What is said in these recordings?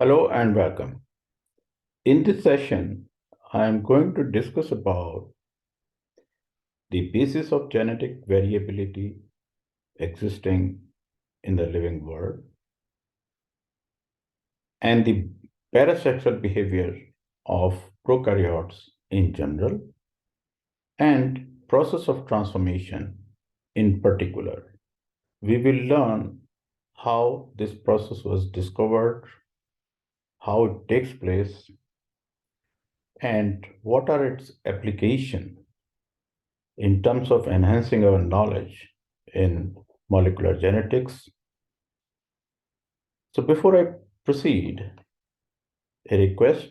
Hello and welcome. In this session, I am going to discuss about the basis of genetic variability existing in the living world and the parasexual behavior of prokaryotes in general and process of transformation in particular. We will learn how this process was discovered, how it takes place, and what are its applications in terms of enhancing our knowledge in molecular genetics. So before I proceed, a request,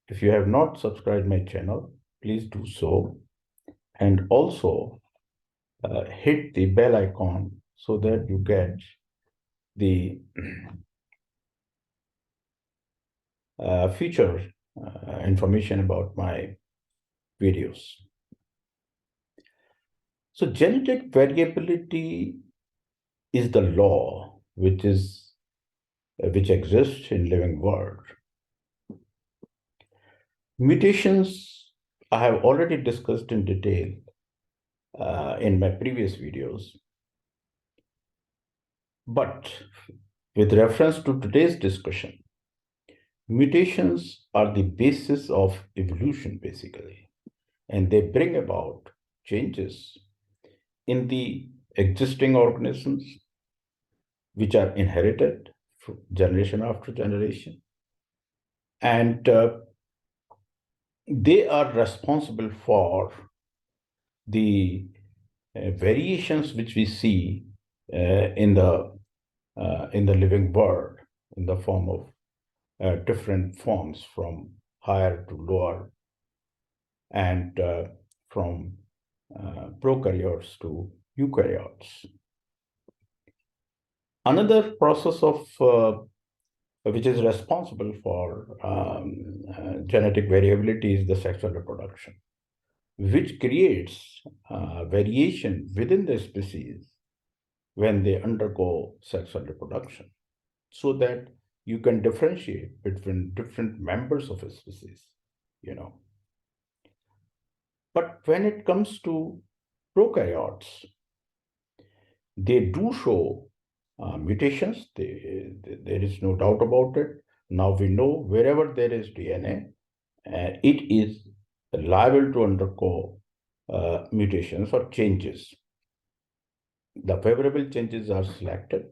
if you have not subscribed my channel, please do so. And also hit the bell icon so that you get the future information about my videos. So genetic variability is the law which exists in living world. Mutations I have already discussed in detail in my previous videos. But with reference to today's discussion, mutations are the basis of evolution, basically, and they bring about changes in the existing organisms, which are inherited generation after generation. And they are responsible for the variations which we see in the living world in the form of different forms from higher to lower and from prokaryotes to eukaryotes. Another process of which is responsible for genetic variability is the sexual reproduction, which creates variation within the species when they undergo sexual reproduction, so that you can differentiate between different members of a species, But when it comes to prokaryotes, they do show mutations. There is no doubt about it. Now we know wherever there is DNA, it is liable to undergo mutations or changes. The favorable changes are selected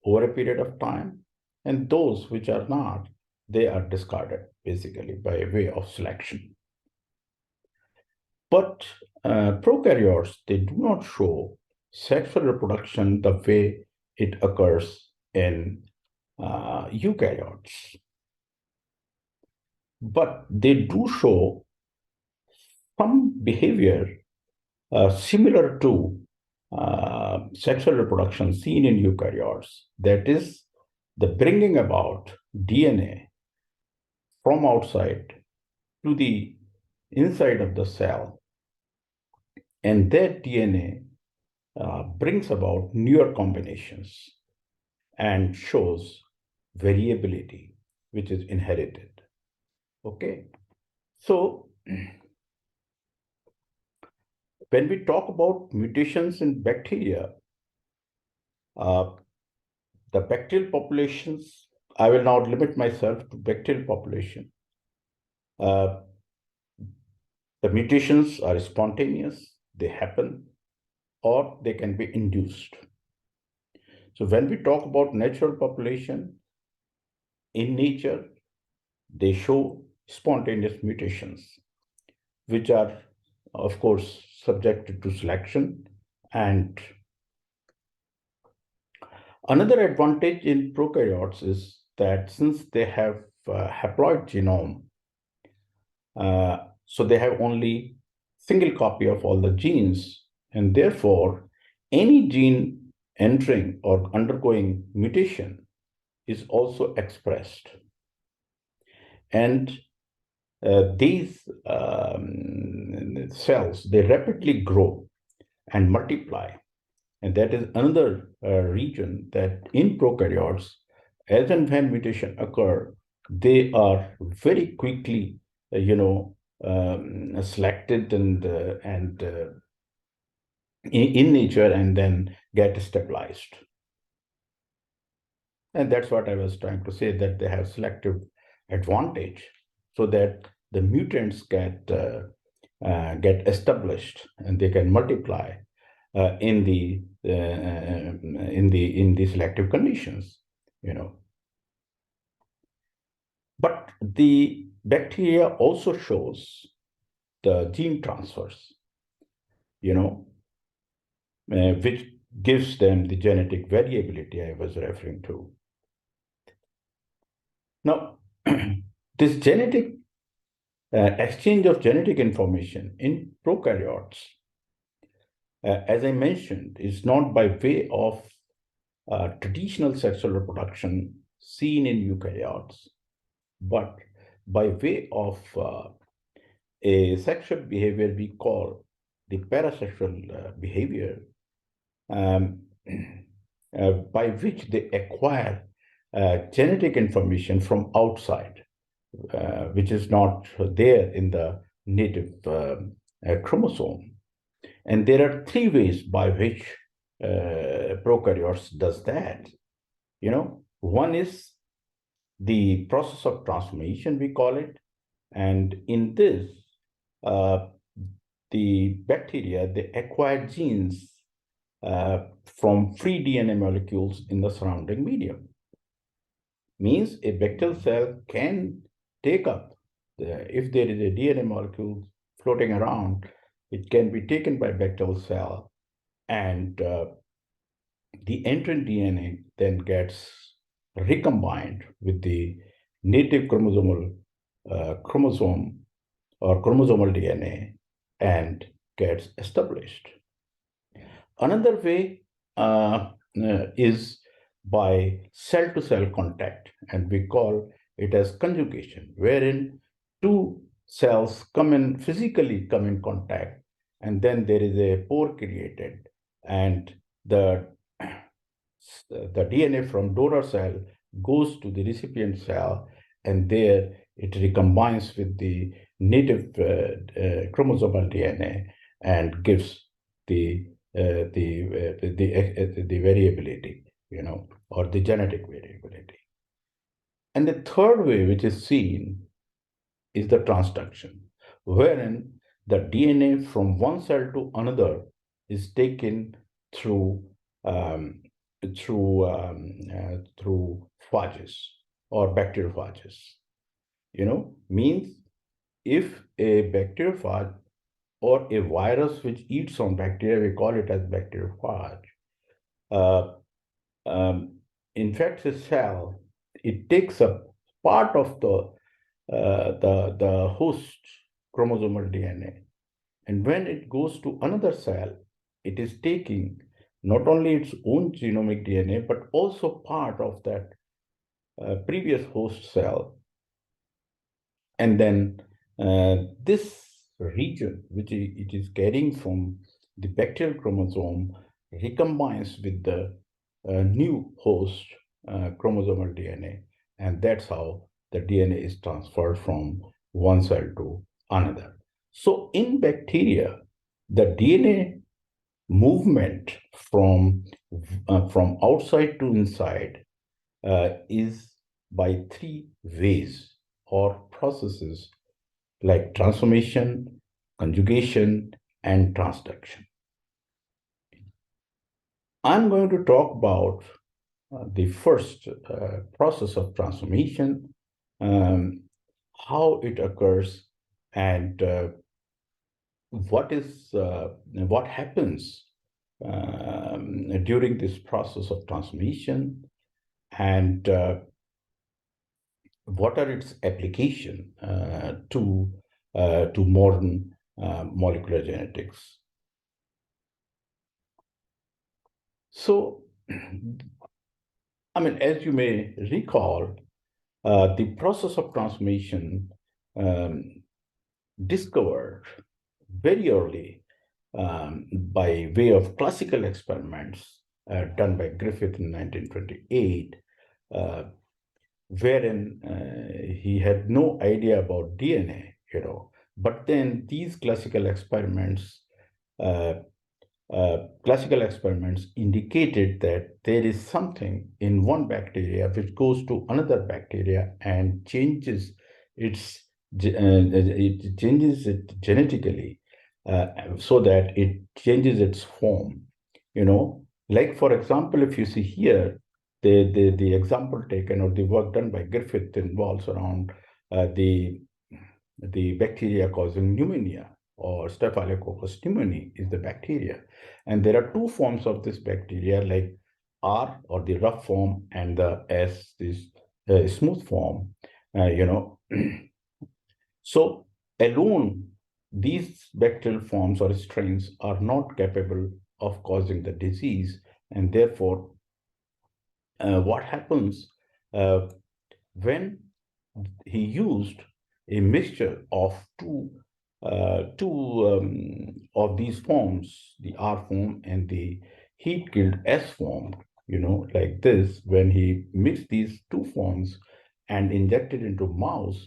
over a period of time, and those which are not, they are discarded basically by way of selection. But prokaryotes, they do not show sexual reproduction the way it occurs in eukaryotes. But they do show some behavior similar to sexual reproduction seen in eukaryotes, that is, the bringing about DNA from outside to the inside of the cell. And that DNA brings about newer combinations and shows variability, which is inherited. Okay. So when we talk about mutations in bacteria, the bacterial populations, I will now limit myself to bacterial population. The mutations are spontaneous, they happen, or they can be induced. So when we talk about natural population, in nature, they show spontaneous mutations, which are, of course, subjected to selection. And another advantage in prokaryotes is that since they have haploid genome, so they have only single copy of all the genes, and therefore any gene entering or undergoing mutation is also expressed. And these cells, they rapidly grow and multiply. And that is another region that in prokaryotes as and when mutation occur, they are very quickly, selected and in nature and then get stabilized. And that's what I was trying to say, that they have selective advantage so that the mutants get established and they can multiply in the selective conditions, But the bacteria also shows the gene transfers, which gives them the genetic variability I was referring to. Now, this genetic exchange of genetic information in prokaryotes, as I mentioned, is not by way of traditional sexual reproduction seen in eukaryotes, but by way of a sexual behavior we call the parasexual behavior, by which they acquire genetic information from outside, which is not there in the native chromosome. And there are three ways by which prokaryotes does that. One is the process of transformation, we call it. And in this, the bacteria, they acquire genes from free DNA molecules in the surrounding medium. Means a bacterial cell can take up, if there is a DNA molecule floating around, it can be taken by bacterial cell, and the entrant DNA then gets recombined with the native chromosome or chromosomal DNA and gets established. Another way is by cell-to-cell contact, and we call it as conjugation, wherein two cells physically come in contact, and then there is a pore created, and the DNA from donor cell goes to the recipient cell, and there it recombines with the native chromosomal DNA and gives the variability, or the genetic variability. And the third way, which is seen, is the transduction, wherein the DNA from one cell to another is taken through phages or bacteriophages. Means if a bacteriophage or a virus which eats on bacteria, we call it as bacteriophage, infects a cell, it takes up part of the host chromosomal DNA. And when it goes to another cell, it is taking not only its own genomic DNA, but also part of that previous host cell. And then this region, which it is carrying from the bacterial chromosome, recombines with the new host chromosomal DNA. And that's how the DNA is transferred from one cell to another. So in bacteria, the DNA movement from outside to inside is by three ways or processes, like transformation, conjugation, and transduction. I'm going to talk about the first process of transformation, how it occurs, and what happens during this process of transformation, and what are its application to modern molecular genetics. So, as you may recall, the process of transformation discovered very early by way of classical experiments done by Griffith in 1928, wherein he had no idea about DNA, But then these uh, classical experiments indicated that there is something in one bacteria which goes to another bacteria and it changes it genetically, so that it changes its form. Like for example, if you see here, the example taken or the work done by Griffith involves around the bacteria causing pneumonia, or Staphylococcus pneumoniae is the bacteria. And there are two forms of this bacteria, like R, or the rough form, and the S, this smooth form, you know. So alone, these bacterial forms or strains are not capable of causing the disease, and therefore, what happens uh, when he used a mixture of two of these forms, the R form and the heat-killed S form, like this. When he mixed these two forms and injected into mouse,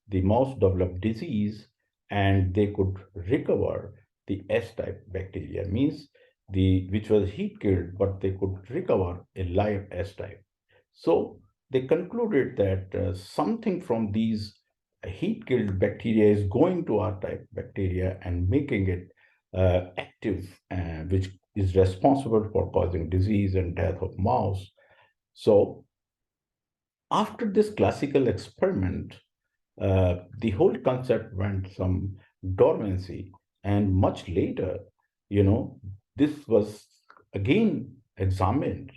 the mouse developed disease, and they could recover the S-type bacteria, means which was heat-killed, but they could recover a live S-type. So they concluded that something from these heat-killed bacteria is going to R-type bacteria and making it active, which is responsible for causing disease and death of mouse. So after this classical experiment, the whole concept went some dormancy, and much later, this was again examined,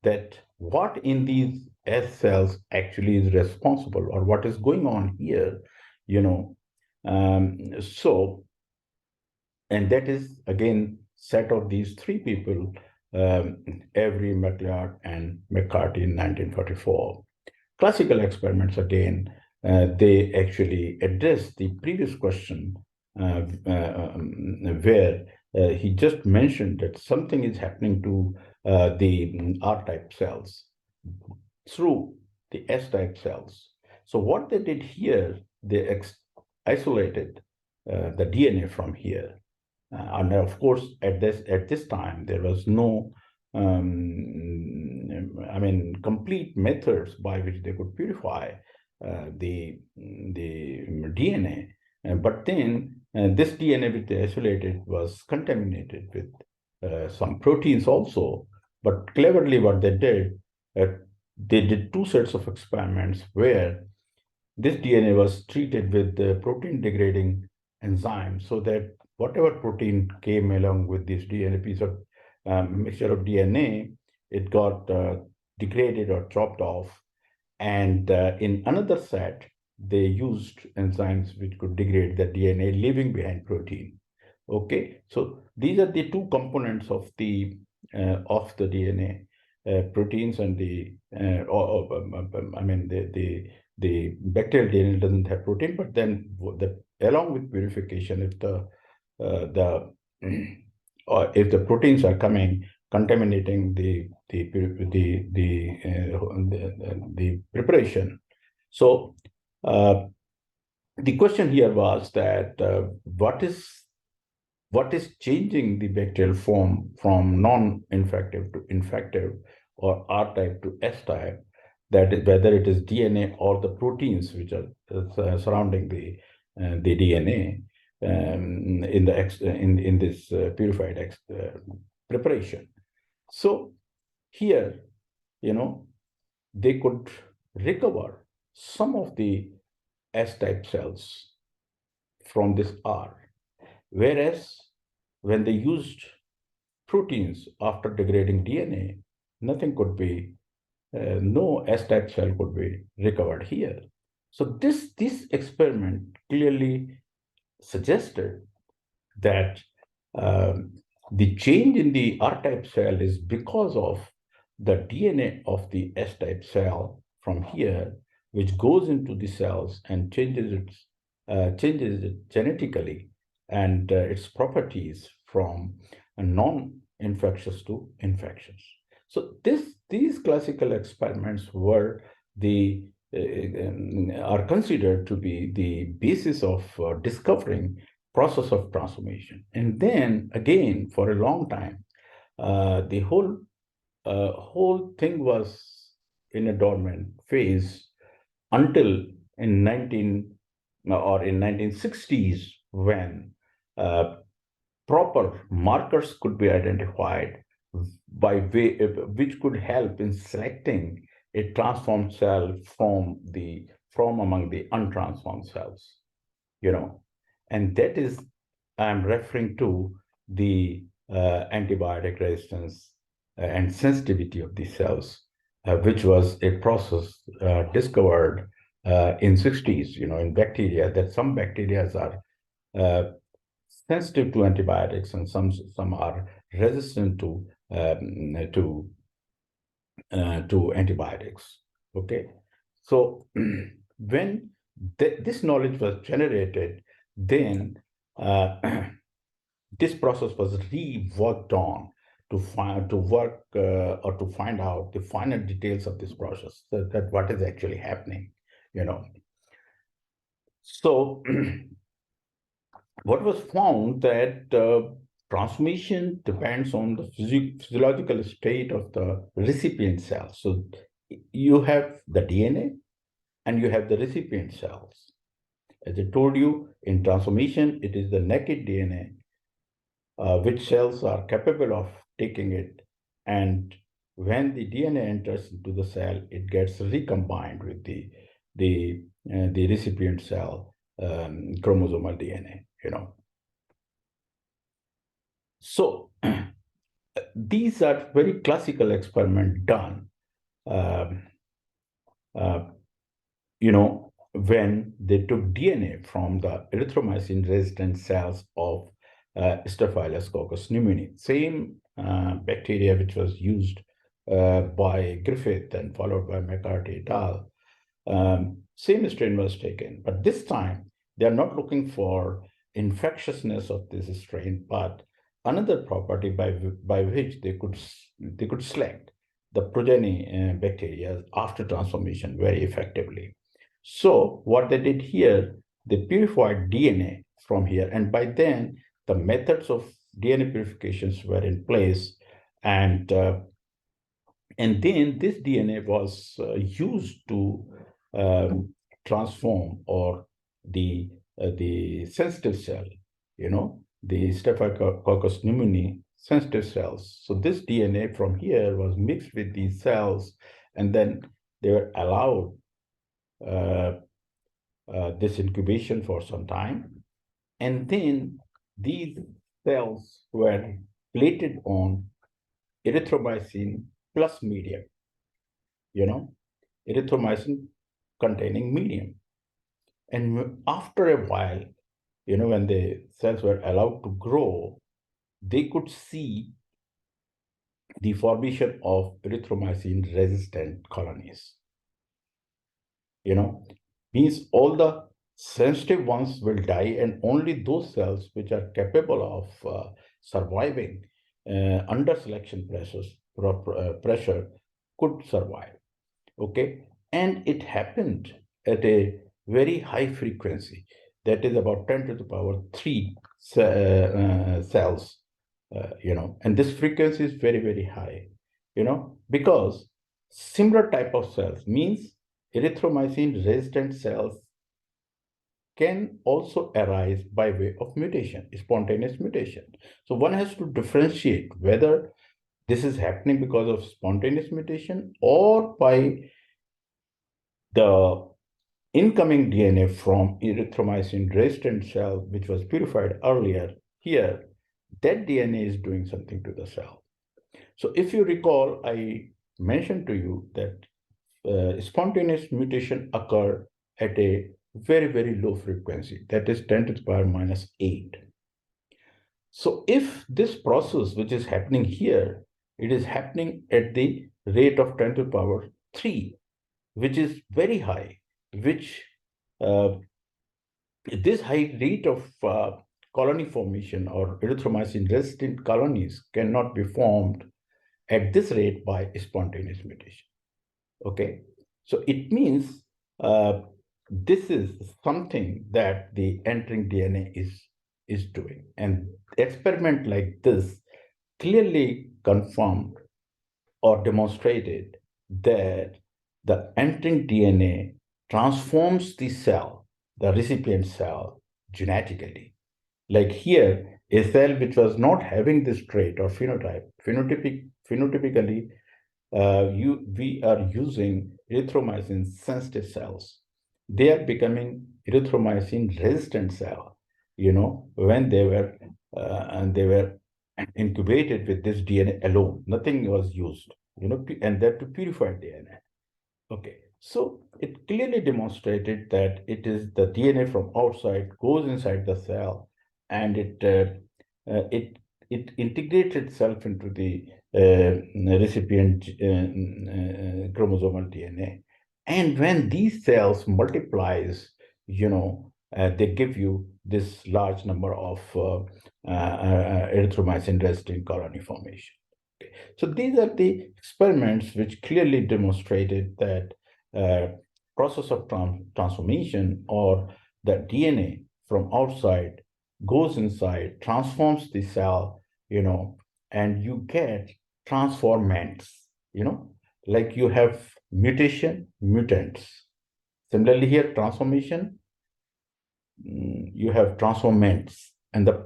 that what in these S cells actually is responsible, or what is going on here, you know. So, and that is again set of these three people, Avery, McLeod, and McCarthy in 1944. Classical experiments, again, they actually address the previous question, where he just mentioned that something is happening to the R-type cells through the S-type cells. So what they did here, they isolated the DNA from here. And of course, at this time, there was no, complete methods by which they could purify the DNA. But then this DNA which they isolated was contaminated with some proteins also. But cleverly, what uh, they did two sets of experiments where this DNA was treated with the protein degrading enzyme, so that whatever protein came along with this DNA piece of mixture of DNA, it got degraded or chopped off. And in another set, they used enzymes which could degrade the DNA, leaving behind protein. Okay, so these are the two components of the DNA, proteins and the bacterial DNA doesn't have protein, but then along with purification, if the proteins are coming contaminating the preparation. So the question here was that what is changing the bacterial form from non-infective to infective, or R-type to S-type, that is, whether it is DNA or the proteins which are surrounding the DNA, in this purified preparation. So here, they could recover some of the S-type cells from this R, whereas when they used proteins after degrading DNA, nothing could be, no S-type cell could be recovered here. So this experiment clearly suggested that the change in the R-type cell is because of the DNA of the S-type cell from here, which goes into the cells and changes it genetically, and its properties from non-infectious to infectious. So these classical experiments were are considered to be the basis of discovering process of transformation. And then again, for a long time, the whole thing was in a dormant phase until in 1960s, when uh, proper markers could be identified by way which could help in selecting a transformed cell from among the untransformed cells, you know. And that is, I'm referring to the antibiotic resistance and sensitivity of these cells, which was a process discovered in 60s, in bacteria, that some bacteria are uh, sensitive to antibiotics and some are resistant to antibiotics. Okay, so when this knowledge was generated, then this process was reworked on to find out the final details of this process, that what is actually happening, you know. So what was found that transmission depends on the physiological state of the recipient cell. So you have the DNA and you have the recipient cells. As I told you, in transformation, it is the naked DNA which cells are capable of taking it. And when the DNA enters into the cell, it gets recombined with the recipient cell chromosomal DNA, you know. So these are very classical experiments done, um, uh, when they took DNA from the erythromycin-resistant cells of Staphylococcus coccus pneumoniae, same bacteria which was used by Griffith and followed by McCarthy et al. Same strain was taken, but this time they are not looking for infectiousness of this strain, but another property by which they could select the progeny bacteria after transformation very effectively. So what they did here, they purified DNA from here, and by then the methods of DNA purifications were in place, and then this DNA was used to transform or the sensitive cell, the Staphylococcus pneumoniae sensitive cells. So this DNA from here was mixed with these cells, and then they were allowed uh, this incubation for some time. And then these cells were plated on erythromycin plus medium, erythromycin containing medium. And after a while, when the cells were allowed to grow, they could see the formation of erythromycin resistant colonies. Means all the sensitive ones will die, and only those cells which are capable of surviving under selection pressure could survive. Okay, and it happened at a very high frequency, that is about 10 to the power 3 cells, and this frequency is very, very high, because similar type of cells, means erythromycin resistant cells, can also arise by way of mutation, spontaneous mutation. So one has to differentiate whether this is happening because of spontaneous mutation or by the incoming DNA from erythromycin-resistant cell, which was purified earlier. Here, that DNA is doing something to the cell. So if you recall, I mentioned to you that spontaneous mutation occur at a very, very low frequency, that is 10 to the power minus 8. So if this process, which is happening here, it is happening at the rate of 10 to the power 3, which is very high, which this high rate of colony formation or erythromycin resistant colonies cannot be formed at this rate by spontaneous mutation. Okay, so it means this is something that the entering DNA is doing, and experiment like this clearly confirmed or demonstrated that the entering DNA transforms the cell, the recipient cell, genetically. Like here, a cell which was not having this trait or phenotype, phenotypically, we are using erythromycin sensitive cells. They are becoming erythromycin resistant cell. When they were incubated with this DNA alone, nothing was used. And that to purify DNA. Okay, so it clearly demonstrated that it is the DNA from outside goes inside the cell, and it integrates itself into the recipient chromosomal DNA. And when these cells multiplies, they give you this large number of erythromycin resistant colony formation. So these are the experiments which clearly demonstrated that process of transformation, or the DNA from outside goes inside, transforms the cell, and you get transformants, like you have mutation, mutants. Similarly here, transformation, you have transformants, and the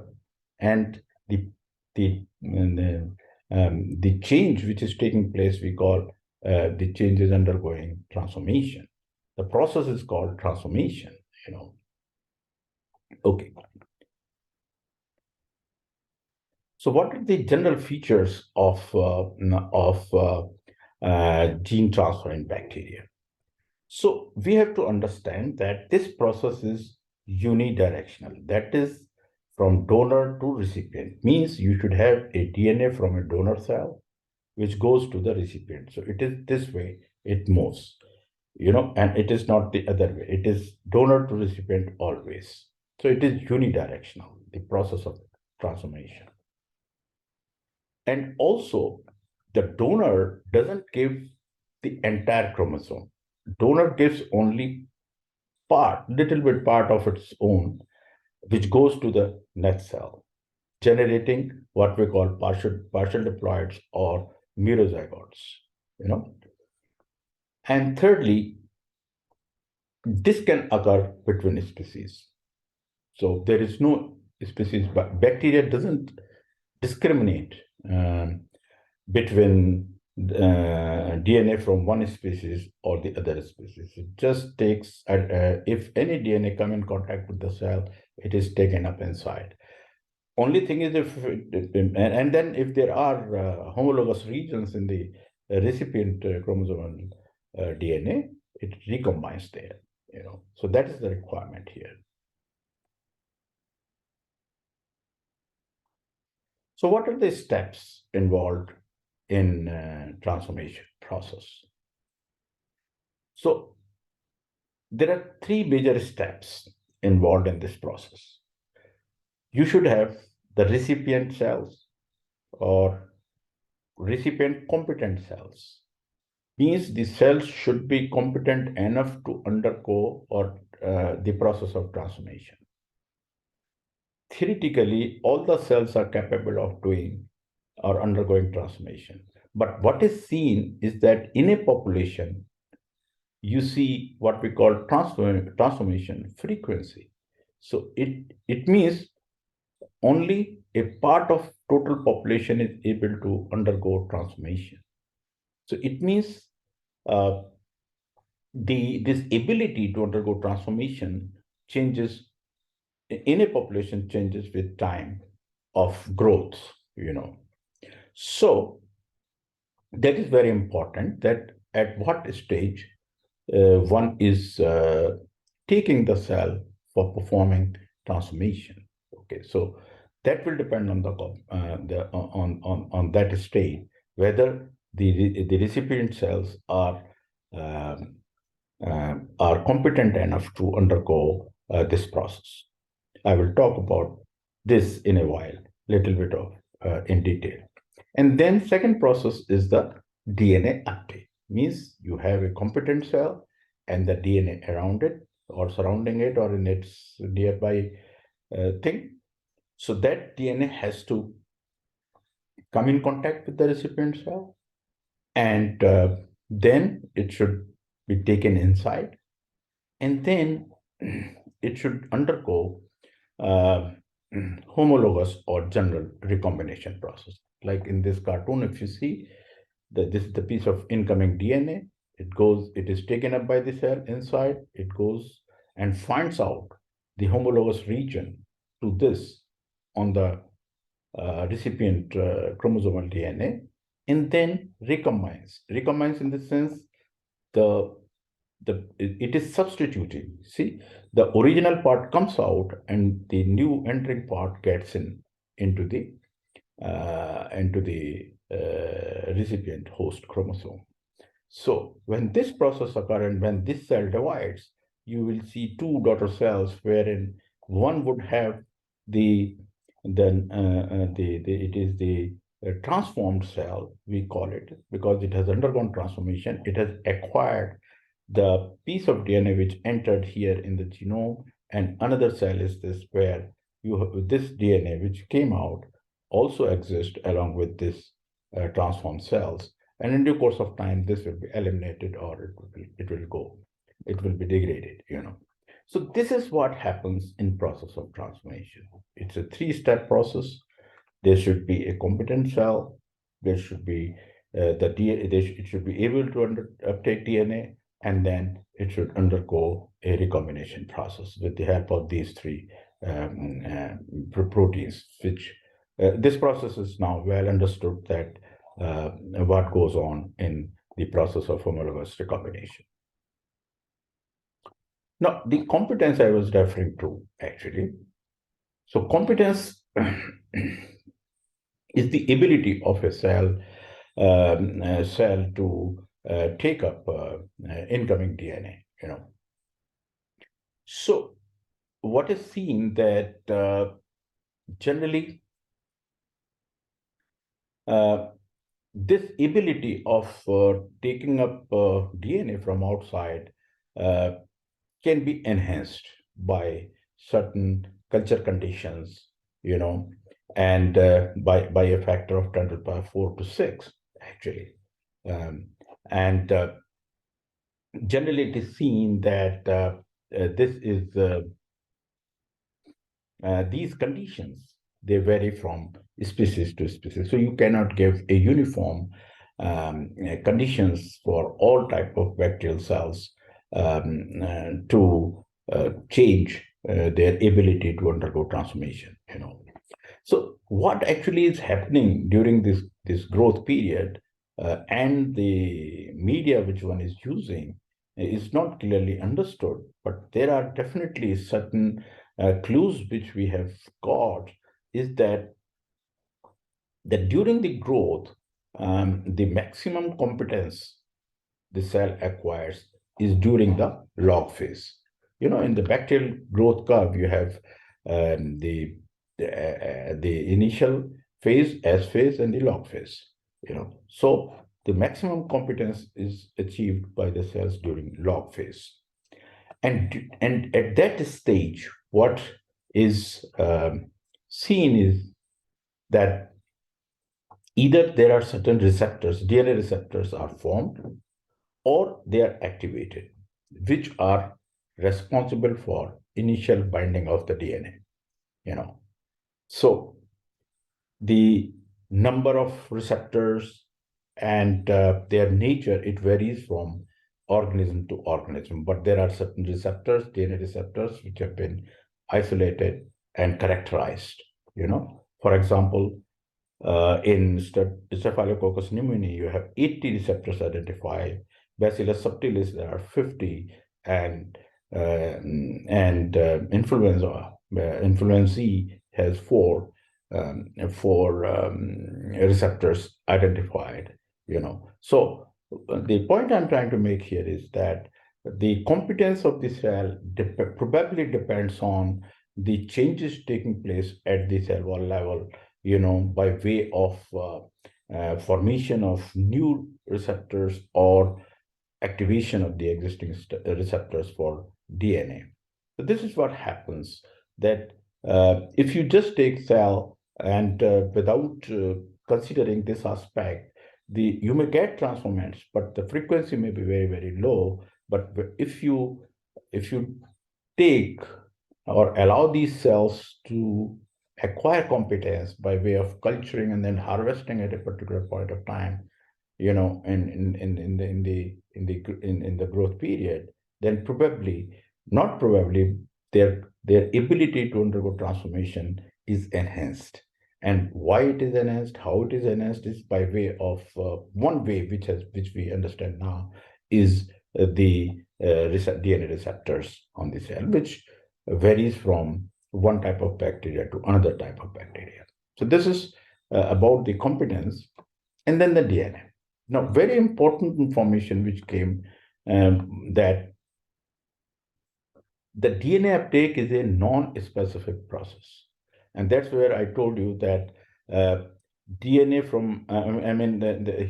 the change which is taking place, we call the change is undergoing transformation. The process is called transformation. Okay. So, what are the general features of gene transfer in bacteria? So, we have to understand that this process is unidirectional. That is, from donor to recipient. Means you should have a DNA from a donor cell which goes to the recipient. So it is this way it moves, and it is not the other way. It is donor to recipient always. So it is unidirectional, the process of transformation. And also, the donor doesn't give the entire chromosome. Donor gives only little bit part of its own, which goes to the net cell, generating what we call partial diploids or merozygotes. And thirdly, this can occur between species. So there is no species, but bacteria doesn't discriminate between DNA from one species or the other species. It just takes, if any DNA come in contact with the cell, it is taken up inside. Only thing is, and then if there are homologous regions in the recipient chromosomal DNA, it recombines there. So that is the requirement here. So what are the steps involved in transformation process? So there are three major steps involved in this process. You should have the recipient cells or recipient competent cells. Means the cells should be competent enough to undergo the process of transformation. Theoretically, all the cells are capable of doing or undergoing transformation. But what is seen is that in a population, you see what we call transformation frequency. So it means only a part of total population is able to undergo transformation. So it means this ability to undergo transformation changes in a population, changes with time of growth. So that is very important, that at what stage one is taking the cell for performing transformation. Okay, so that will depend on on that stage, whether the recipient cells are competent enough to undergo this process. I will talk about this in a while, little bit of in detail. And then second process is the DNA uptake. Means you have a competent cell and the DNA around it or surrounding it or in its nearby thing. So that DNA has to come in contact with the recipient cell, and then it should be taken inside, and then it should undergo uh, homologous or general recombination process. Like in this cartoon, if you see that this is the piece of incoming DNA, it is taken up by the cell inside, it goes and finds out the homologous region to this on the recipient chromosomal DNA, and then recombines. Recombines in the sense the it is substituting. See, the original part comes out, and the new entering part gets into the recipient host chromosome. So when this process occurs and when this cell divides, you will see two daughter cells wherein one would have the it is the transformed cell, we call it, because it has undergone transformation. It has acquired the piece of DNA which entered here in the genome, and another cell is this where you have this DNA which came out also exists along with this transformed cells, and in due course of time this will be eliminated or it will be degraded, so this is what happens in process of transformation. It's a three-step process. There should be a competent cell. There should be the DNA. It should be able to uptake DNA, and then it should undergo a recombination process with the help of these three proteins. Which this process is now well understood that what goes on in the process of homologous recombination. Now, the competence I was referring to actually. So competence is the ability of a cell to take up incoming DNA. So what is seen that generally this ability of taking up DNA from outside can be enhanced by certain culture conditions, and by a factor of 10 to the power 4 to 6, actually. And generally, it is seen that this is these conditions, they vary from species to species. So you cannot give a uniform conditions for all type of bacterial cells to change their ability to undergo transformation. So what actually is happening during this growth period and the media which one is using is not clearly understood, but there are definitely certain clues which we have got is that during the growth, the maximum competence the cell acquires is during the log phase. In the bacterial growth curve, you have the initial phase, S phase, and the log phase. So the maximum competence is achieved by the cells during log phase, and at that stage, what is seen is that either there are certain receptors, DNA receptors are formed, or they are activated, which are responsible for initial binding of the DNA. So the number of receptors and their nature, it varies from organism to organism, but there are certain receptors, DNA receptors, which have been isolated and characterized. For example, in Staphylococcus pneumoniae, you have 80 receptors identified. Bacillus subtilis, there are 50, and influenzae has four receptors identified. So the point I'm trying to make here is that the competence of the cell probably depends on the changes taking place at the cell wall level, by way of formation of new receptors or activation of the existing receptors for DNA. So this is what happens, that if you just take cell and without considering this aspect, you may get transformants, but the frequency may be very, very low. But if you take or allow these cells to acquire competence by way of culturing and then harvesting at a particular point of time, in the growth period, then probably, not probably, their ability to undergo transformation is enhanced. And why it is enhanced, how it is enhanced, is by way of one way which we understand now is the DNA receptors on the cell, which varies from one type of bacteria to another type of bacteria. So this is about the competence, and then the DNA. Now, very important information which came, that the DNA uptake is a non-specific process. And that's where I told you that DNA from,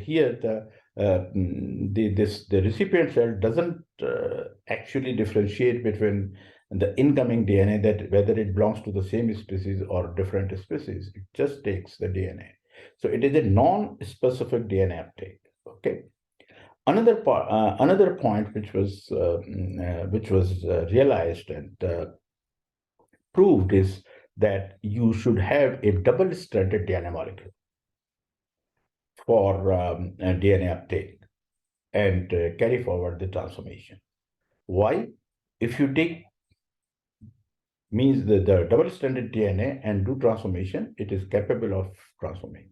here the recipient cell doesn't actually differentiate between the incoming DNA, that whether it belongs to the same species or different species. It just takes the DNA. So it is a non-specific DNA uptake. Okay. Another point which was realized and proved is that you should have a double-stranded DNA molecule for DNA uptake and carry forward the transformation. Why? If you take means the double-stranded DNA and do transformation, it is capable of transforming.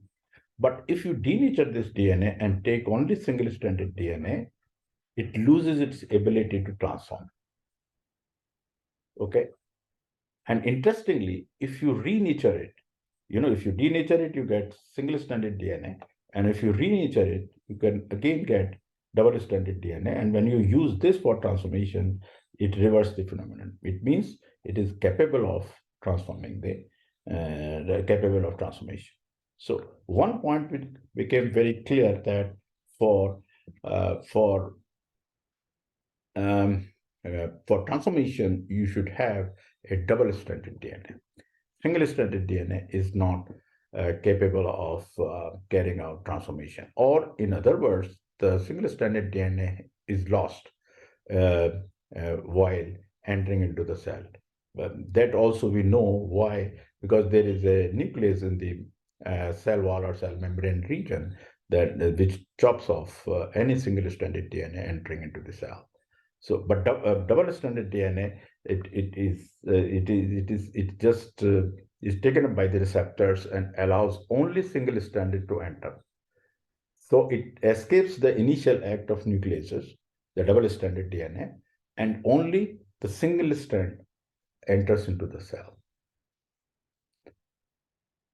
But if you denature this DNA and take only single-stranded DNA, it loses its ability to transform. Okay. And interestingly, if you renature it, if you denature it, you get single-stranded DNA. And if you renature it, you can again get double-stranded DNA. And when you use this for transformation, it reverses the phenomenon. It means it is capable of transforming capable of transformation. So one point which became very clear, that for transformation, you should have a double-stranded DNA. Single-stranded DNA is not capable of carrying out transformation. Or in other words, the single-stranded DNA is lost while entering into the cell. But that also we know why, because there is a nucleus in the cell wall or cell membrane region which chops off any single-stranded DNA entering into the cell. So, but double-stranded DNA, it just is taken up by the receptors and allows only single-stranded to enter. So it escapes the initial act of nucleases, the double-stranded DNA, and only the single strand enters into the cell.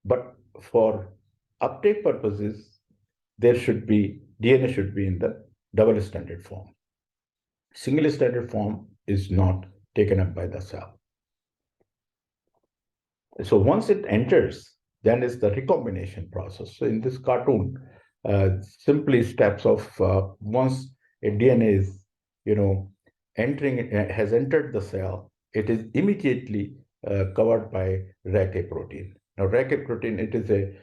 But for uptake purposes, DNA should be in the double-stranded form. Single-stranded form is not taken up by the cell. So once it enters, then is the recombination process. So in this cartoon, simply steps of once a DNA is, has entered the cell, it is immediately covered by RAC protein. Now, RAC protein, it is a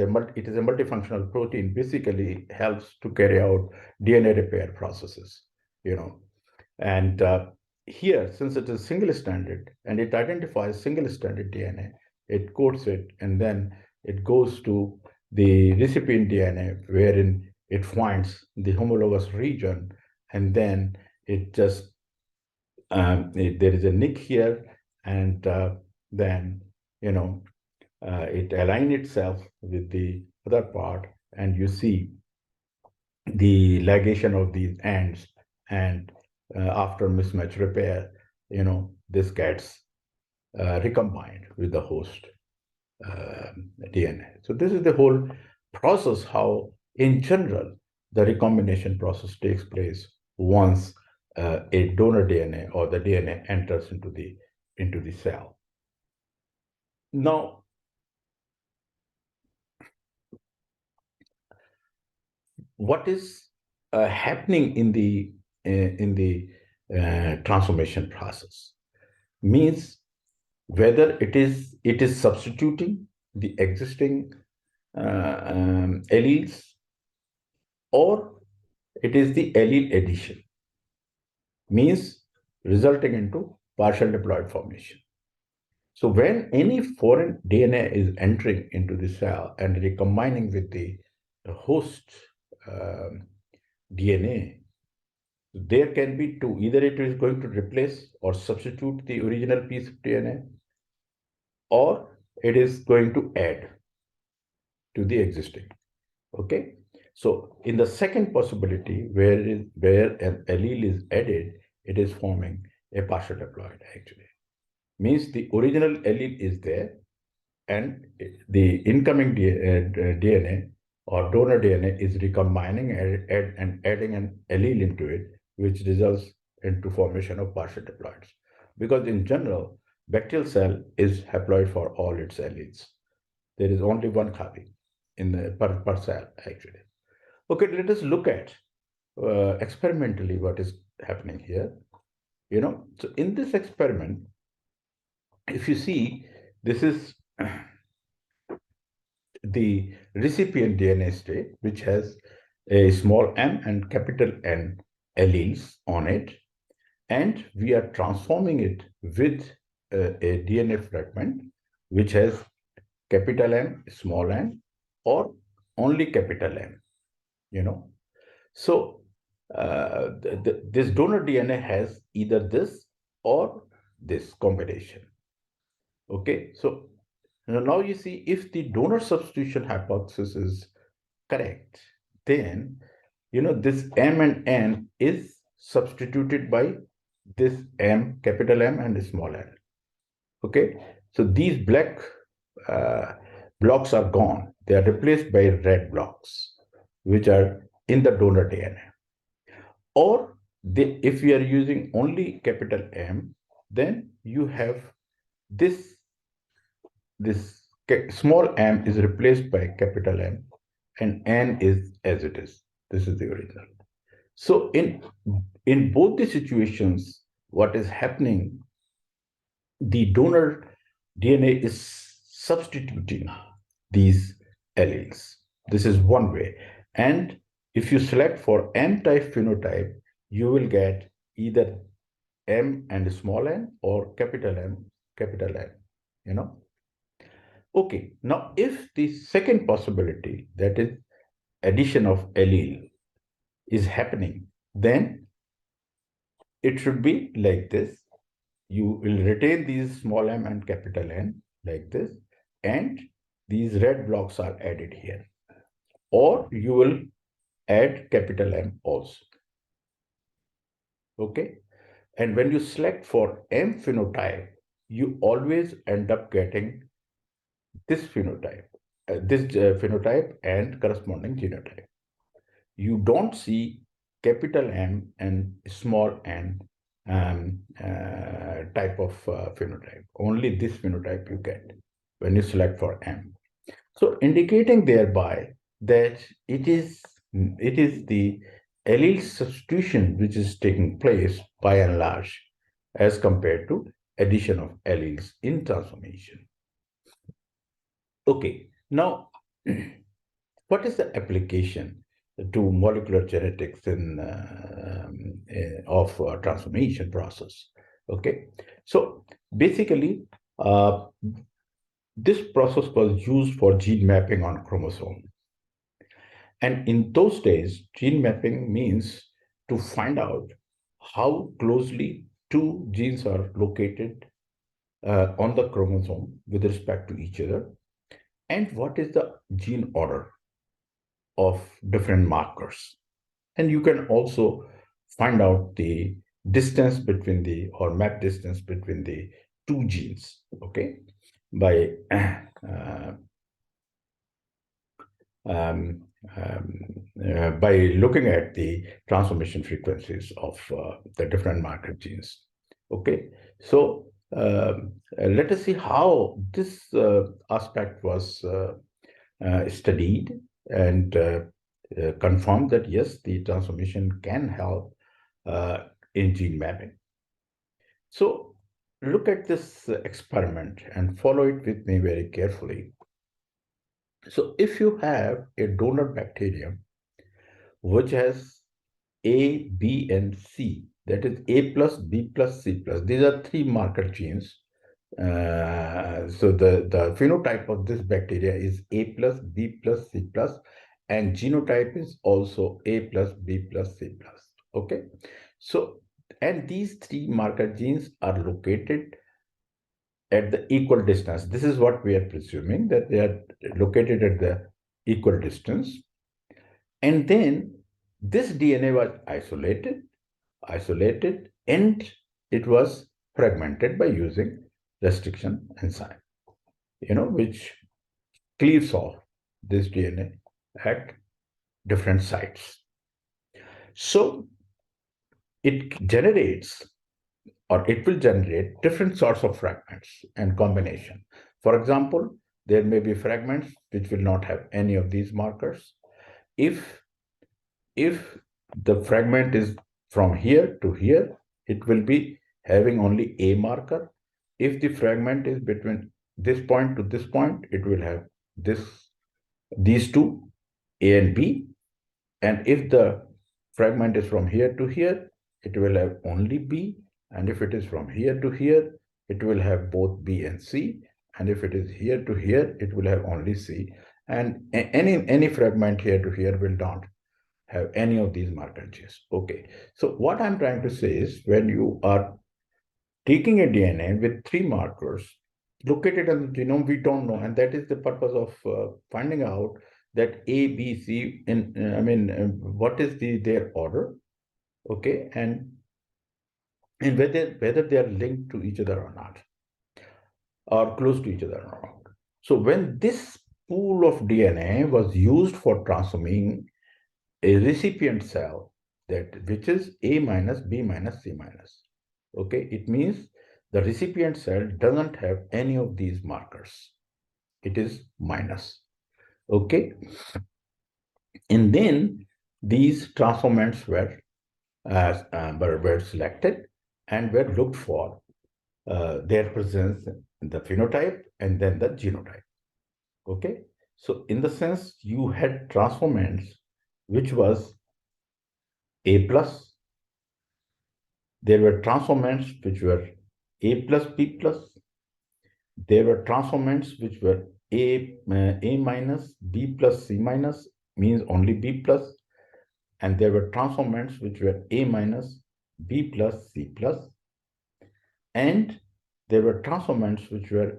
multifunctional protein. Basically, helps to carry out DNA repair processes. And here, since it is single-stranded and it identifies single-stranded DNA, it coats it, and then it goes to the recipient DNA, wherein it finds the homologous region, and then it just there is a nick here, and then it aligns itself with the other part, and you see the ligation of these ends, and after mismatch repair, this gets recombined with the host DNA. So this is the whole process, how in general the recombination process takes place once a donor DNA or the DNA enters into the cell. Now, what is happening in the transformation process means whether it is substituting the existing alleles, or it is the allele addition, means resulting into partial diploid formation. So when any foreign DNA is entering into the cell and recombining with the host um, DNA, there can be two. Either it is going to replace or substitute the original piece of DNA, or it is going to add to the existing. Okay. So in the second possibility, where an allele is added, it is forming a partial diploid actually. Means the original allele is there, and the incoming DNA or donor DNA is recombining and adding an allele into it, which results into formation of partial diploids. Because in general, bacterial cell is haploid for all its alleles. There is only one copy in the per cell actually. Okay, let us look at experimentally what is happening here. So in this experiment, if you see, this is the recipient DNA state, which has a small m and capital N alleles on it, and we are transforming it with a DNA fragment which has capital M, small m, or only capital M. So this donor DNA has either this or this combination. Okay, so now you see, if the donor substitution hypothesis is correct, then this M and N is substituted by this M, capital M and small m. Okay, so these black uh, blocks are gone. They are replaced by red blocks, which are in the donor DNA. Or if we are using only capital M, then you have this small m is replaced by capital M, and N is as it is. This is the original. So in both the situations, what is happening, the donor DNA is substituting these alleles. This is one way. And if you select for M type phenotype, you will get either M and small n or capital M, capital N. Okay, now if the second possibility, that is addition of allele, is happening, then it should be like this. You will retain these small m and capital N like this, and these red blocks are added here. Or you will add capital M also. Okay, and when you select for M phenotype, you always end up getting this phenotype, phenotype and corresponding genotype. You don't see capital M and small n type of phenotype. Only this phenotype you get when you select for M. So indicating thereby that it is the allele substitution which is taking place by and large as compared to addition of alleles in transformation. Okay, now what is the application to molecular genetics in of transformation process? Okay, so basically this process was used for gene mapping on chromosome. And in those days, gene mapping means to find out how closely two genes are located on the chromosome with respect to each other, and what is the gene order of different markers. And you can also find out the distance between or map distance between the two genes, okay, by um, by looking at the transformation frequencies of the different marker genes. Okay, so let us see how this aspect was studied, and confirmed that yes, the transformation can help in gene mapping. So look at this experiment and follow it with me very carefully. So if you have a donor bacterium which has A, B, and C, that is A plus, B plus, C plus. These are three marker genes. So the phenotype of this bacteria is A plus, B plus, C plus, and genotype is also A plus, B plus, C plus. Okay. So, and these three marker genes are located at the equal distance. This is what we are presuming, that they are located at the equal distance. And then this DNA was isolated, and it was fragmented by using restriction enzyme, which cleaves off this DNA at different sites. So it generates, or it will generate, different sorts of fragments and combination. For example, there may be fragments which will not have any of these markers. If the fragment is from here to here, it will be having only a marker. If the fragment is between this point to this point, it will have these two, A and B. And if the fragment is from here to here, it will have only B. And if it is from here to here, it will have both B and C. And if it is here to here, it will have only C. And any fragment here to here will not have any of these marker genes. Okay. So what I'm trying to say is, when you are taking a DNA with three markers located in the genome, we don't know, and that is the purpose of finding out that A, B, C, what is their order, okay, and whether they are linked to each other or not, or close to each other or not. So when this pool of DNA was used for transforming a recipient cell, which is A minus, B minus, C minus. Okay, it means the recipient cell doesn't have any of these markers. It is minus. Okay, and then these transformants were selected and were looked for their presence in the phenotype and then the genotype. Okay, so in the sense, you had transformants which was A plus. There were transformants which were A plus, B plus. There were transformants which were A minus, B plus, C minus, means only B plus. And there were transformants which were A minus, B plus, C plus. And there were transformants which were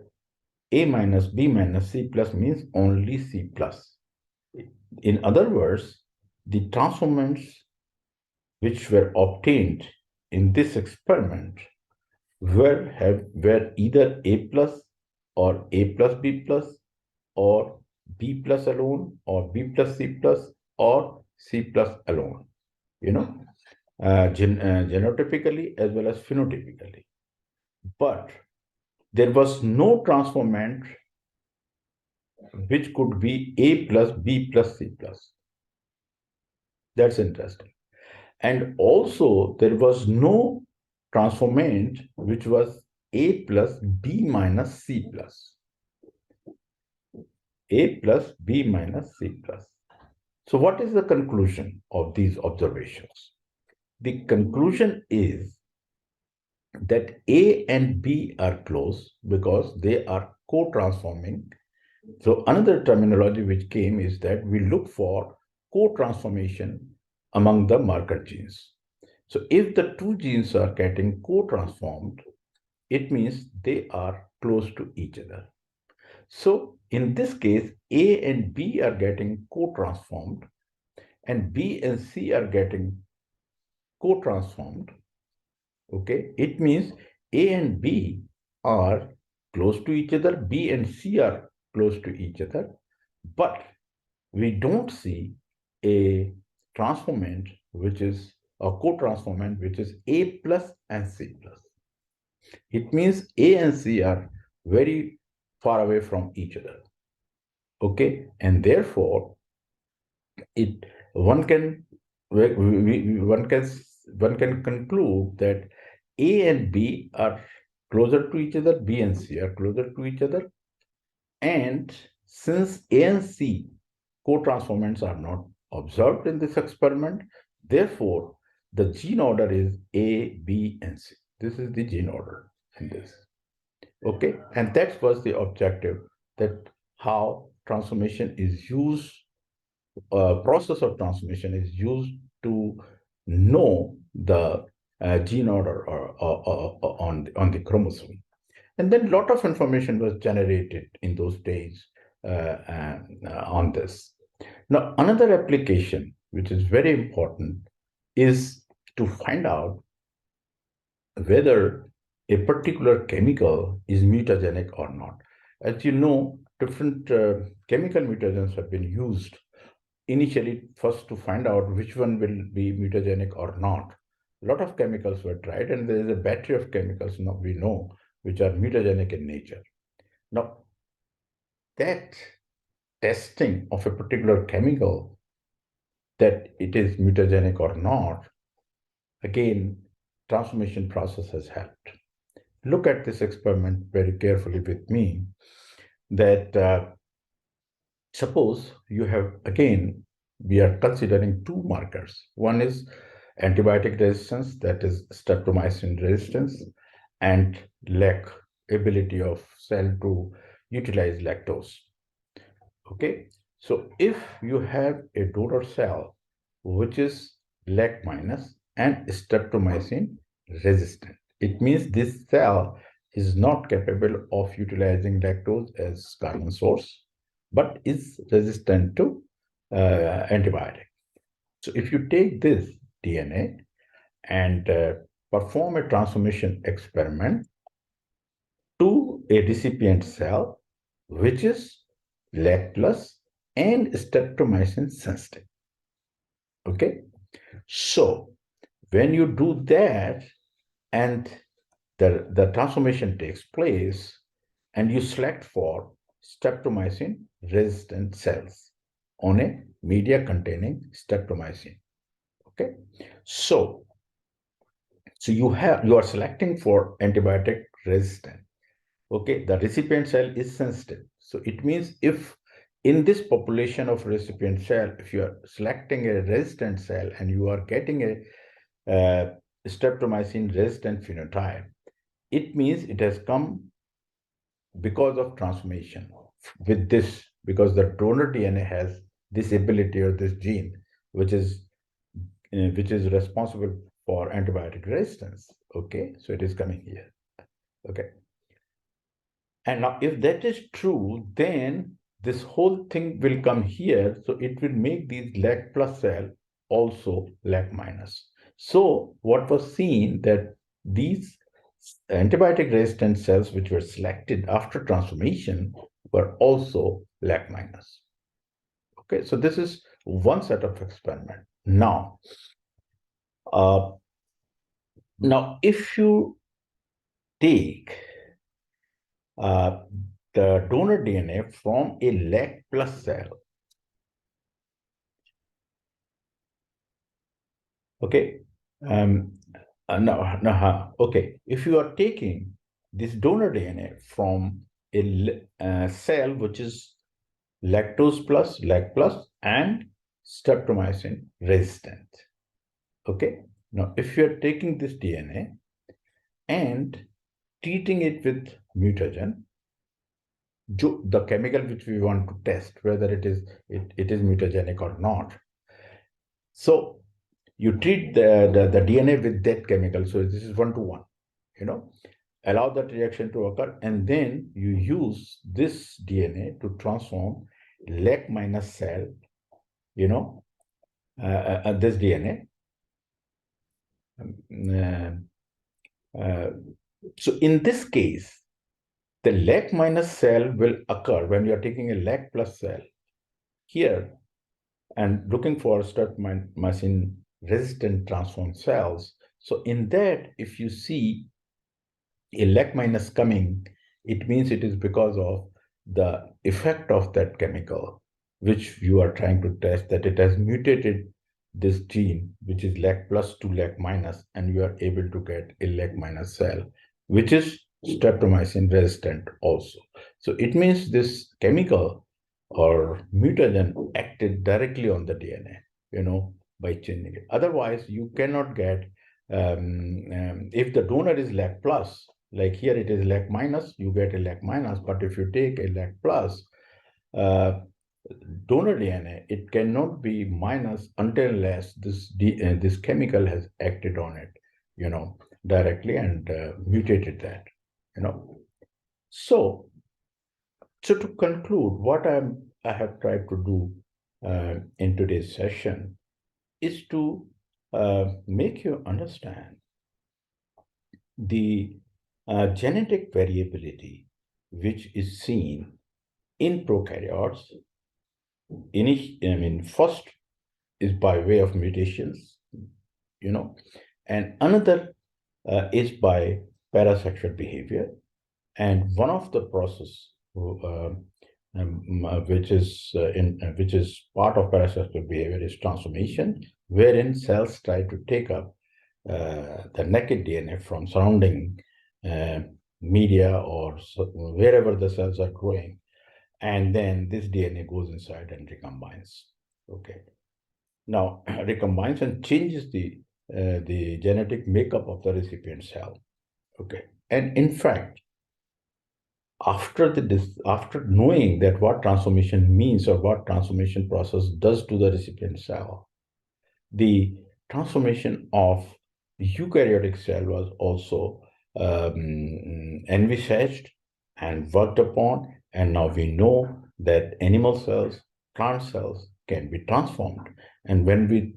A minus, B minus, C plus, means only C plus. In other words, the transformants which were obtained in this experiment were either A plus or A plus B plus, or B plus alone, or B plus C plus, or C plus alone, genotypically as well as phenotypically. But there was no transformant which could be A plus, B plus, C plus. That's interesting. And also, there was no transformant which was A plus, B minus, C plus. A plus, B minus, C plus. So what is the conclusion of these observations? The conclusion is that A and B are close because they are co-transforming. So another terminology which came is that we look for co-transformation among the marker genes. So if the two genes are getting co-transformed, it means they are close to each other. So in this case, A and B are getting co-transformed, and B and C are getting co-transformed. Okay, it means A and B are close to each other, B and C are close to each other, but we don't see a transformant which is a co-transformant which is A plus and C plus. It means A and C are very far away from each other. Okay, and therefore one can one can conclude that A and B are closer to each other, B and C are closer to each other, and since A and C co-transformants are not observed in this experiment, therefore the gene order is A, B, and C. This is the gene order in this. Okay, and that was the objective, that how transformation is used, process of transformation is used to know the gene order on the chromosome. And then a lot of information was generated in those days on this. Now, another application, which is very important, is to find out whether a particular chemical is mutagenic or not. As you know, different chemical mutagens have been used initially first to find out which one will be mutagenic or not. A lot of chemicals were tried, and there is a battery of chemicals now we know which are mutagenic in nature. Now, that testing of a particular chemical, that it is mutagenic or not, again, transformation process has helped. Look at this experiment very carefully with me, that suppose you have, again, we are considering two markers. One is antibiotic resistance, that is streptomycin resistance, and lack ability of cell to utilize lactose. Okay, so if you have a donor cell which is lac minus and streptomycin resistant, it means this cell is not capable of utilizing lactose as carbon source, but is resistant to antibiotic. So if you take this DNA and perform a transformation experiment to a recipient cell, which is lac plus and streptomycin sensitive. Okay, so when you do that and the transformation takes place, and you select for streptomycin resistant cells on a media containing streptomycin. Okay, so you are selecting for antibiotic resistant. Okay, the recipient cell is sensitive. So it means if in this population of recipient cell, if you are selecting a resistant cell and you are getting a streptomycin resistant phenotype, it means it has come because of transformation with this, because the donor DNA has this ability or this gene, which is responsible for antibiotic resistance. Okay, so it is coming here. Okay. And now, if that is true, then this whole thing will come here. So it will make these lac plus cell also lac minus. So what was seen, that these antibiotic resistant cells which were selected after transformation were also lac minus. Okay, so this is one set of experiment. Now, if you take the donor DNA from a lac plus cell. Okay. Okay. If you are taking this donor DNA from a cell which is lactose plus, lac plus, and streptomycin resistant. Okay. Now, if you are taking this DNA and treating it with mutagen, the chemical which we want to test whether it is mutagenic or not. So you treat the DNA with that chemical. So this is 1-to-1, allow that reaction to occur, and then you use this DNA to transform lac minus cell, this DNA. So in this case, the lac minus cell will occur when you are taking a lac plus cell here and looking for streptomycin resistant transformed cells. So in that, if you see a lac minus coming, it means it is because of the effect of that chemical, which you are trying to test, that it has mutated this gene, which is lac plus to lac minus, and you are able to get a lac minus cell, which is streptomycin resistant also. So it means this chemical or mutagen acted directly on the DNA, by changing it. Otherwise, you cannot get, if the donor is lac plus, like here it is lac minus, you get a lac minus, but if you take a lac plus, uh, donor DNA, it cannot be minus until unless this chemical has acted on it, directly and mutated that, So, so to conclude, what I have tried to do in today's session is to make you understand the genetic variability which is seen in prokaryotes. First is by way of mutations, and another is by parasexual behavior. And one of the process which is part of parasexual behavior is transformation, wherein cells try to take up the naked DNA from surrounding media or wherever the cells are growing, and then this DNA goes inside and recombines. Okay. Now, recombines and changes the genetic makeup of the recipient cell. Okay. And in fact, after knowing that what transformation means or what transformation process does to the recipient cell, the transformation of eukaryotic cell was also envisaged and worked upon, and now we know that animal cells, plant cells can be transformed. And when we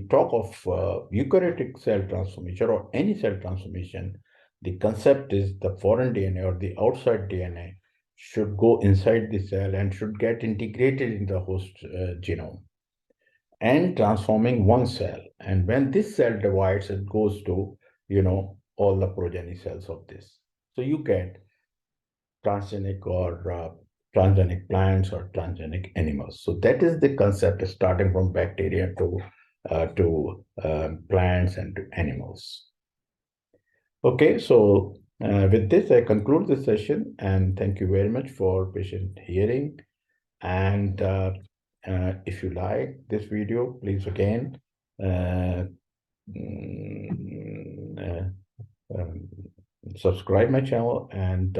talk of eukaryotic cell transformation or any cell transformation, the concept is the foreign DNA or the outside DNA should go inside the cell and should get integrated in the host genome and transforming one cell. And when this cell divides, it goes to, all the progeny cells of this. So you get transgenic or transgenic plants or transgenic animals. So that is the concept, starting from bacteria to plants and to animals. Okay, so with this, I conclude the session, and thank you very much for patient hearing. And if you like this video, please again subscribe my channel and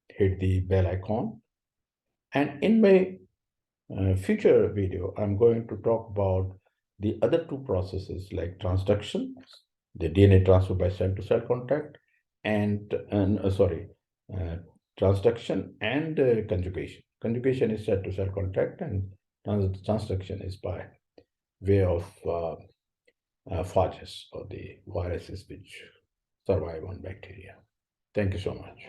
hit the bell icon. And in my future video, I'm going to talk about the other two processes like transduction, the DNA transfer by cell-to-cell contact, and transduction and conjugation. Conjugation is cell-to-cell contact, and transduction is by way of phages or the viruses which survive on bacteria. Thank you so much.